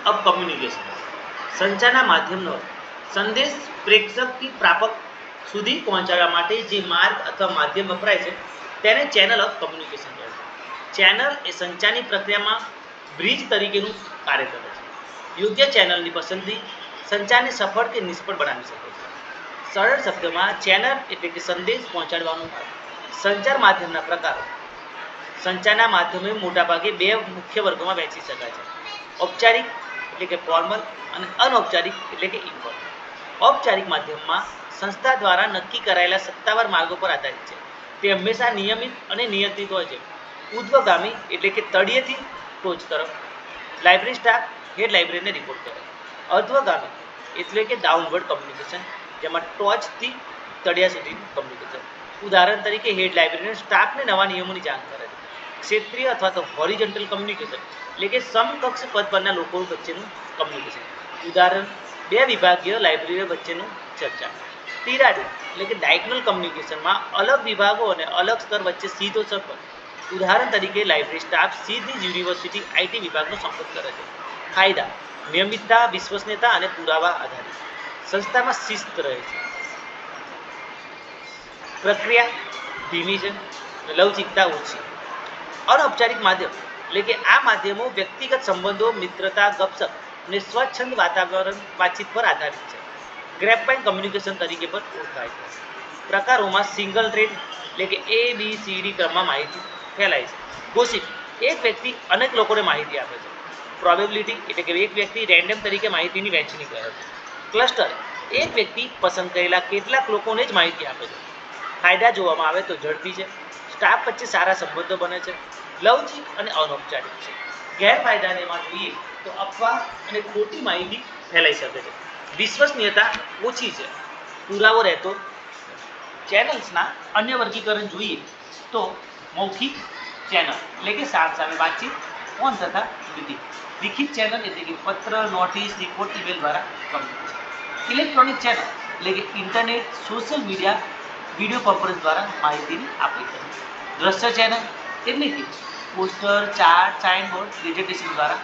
अब कम्युनिकेशन संचारना माध्यमનો સંદેશ પ્રેક્ષકથી પ્રાપક સુધી પહોંચાડવા માટે જે માર્ગ અથવા માધ્યમ વપરાય છે તેને ચેનલ ઓફ કમ્યુનિકેશન કહેવાય છે. ચેનલ એ સંચારની પ્રક્રિયામાં બ્રિજ તરીકેનું કાર્ય કરે છે. યોગ્ય ચેનલની પસંદગી સંચારને સફળ કે નિષ્ફળ બનાવી શકે છે. સરળ શબ્દમાં ચેનલ એટલે કે સંદેશ પહોંચાડવાનું માર્ગ. સંચાર માધ્યમના પ્રકારો. સંચારના માધ્યમો મોટાભાગે બે મુખ્ય વર્ગોમાં વહેંચી શકાય છે. ઔપચારિક એટલે કે ફોર્મલ અને અનૌપચારિક એટલે કે ઇન્ફોર્મલ. ઔપચારિક માધ્યમમાં સંસ્થા દ્વારા નક્કી કરાયેલા સત્તાવાર માર્ગો પર આધારિત છે. તે હંમેશા નિયમિત અને નિયંત્રિત હોય છે. ઉદ્ધવગામી એટલે કે તળિયેથી ટોચ તરફ. લાઇબ્રેરી સ્ટાફ હેડ લાઇબ્રેરીને રિપોર્ટ કરે. અધ્વગામી એટલે કે ડાઉનવર્ડ કમ્યુનિકેશન, જેમાં ટોચથી તળિયા સુધીનું કમ્યુનિકેશન. ઉદાહરણ તરીકે હેડ લાઇબ્રેરીના સ્ટાફને નવા નિયમોની જાણ કરે છે. ક્ષેત્રીય અથવા તો હોરિઝોન્ટલ કમ્યુનિકેશન એટલે કે સમકક્ષ પદ પરના લોકો વચ્ચેનું કમ્યુનિકેશન. ઉદાહરણ બે વિભાગીય લાઇબ્રેરીઓ વચ્ચેનું ચર્ચા. તિરાડી એટલે કે ડાયગોનલ કમ્યુનિકેશનમાં અલગ વિભાગો અને અલગ સ્તર વચ્ચે સીધો સંપર્ક. ઉદાહરણ તરીકે લાઇબ્રેરી સ્ટાફ સીધી યુનિવર્સિટી આઈટી વિભાગનો સંપર્ક કરે છે. ફાયદા: નિયમિતતા, વિશ્વસનીયતા અને પુરાવા આધારિત. સંસ્થામાં શિસ્ત રહે છે. પ્રક્રિયા ધીમી છે, લવચિકતા ઓછી. અનૌપચારિક માધ્યમ એટલે કે આ માધ્યમો વ્યક્તિગત સંબંધો, મિત્રતા, ગપસપ અને સ્વચ્છંદ વાતાવરણ વાતચીત પર આધારિત છે. ગ્રેપવાઇન કમ્યુનિકેશન તરીકે પણ ઓળખાય છે. પ્રકારોમાં સિંગલ થ્રેડ એટલે કે ABCD ક્રમમાં માહિતી ફેલાય છે. ગોસિપ એક વ્યક્તિ અનેક લોકોને માહિતી આપે છે. પ્રોબેબિલિટી એટલે કે એક વ્યક્તિ રેન્ડમ તરીકે માહિતીની વહેંચણી કરે છે. ક્લસ્ટર એક વ્યક્તિ પસંદ કરેલા કેટલાક લોકોને જ માહિતી આપે છે. ફાયદા જોવામાં આવે તો ઝડપી છે, સ્ટાફ વચ્ચે સારા સંબંધો બને છે, લવચિક અને અનૌપચારિક છે. ગેરફાયદામાં જોઈએ તો અફવા અને ખોટી માહિતી ફેલાઈ શકે છે. વિશ્વસનીયતા ઓછી છે, પુરાવો રહેતો. ચેનલ્સના અન્ય વર્ગીકરણ જોઈએ તો મૌખિક ચેનલ એટલે કે સામે વાતચીત, ફોન તથા લિખિત ચેનલ એટલે કે પત્ર, નોટિસ, રિપોર્ટ, ઈમેલ દ્વારા કમ્યુનિકેશન. ઇલેક્ટ્રોનિક ચેનલ એટલે કે internet, social media, video conference દ્વારા માહિતીની આપલે કરી. દ્રશ્ય ચેનલ એટલે કે પોસ્ટર, ચાર્ટ, સાઇનબોર્ડ, પ્રેઝન્ટેશન દ્વારા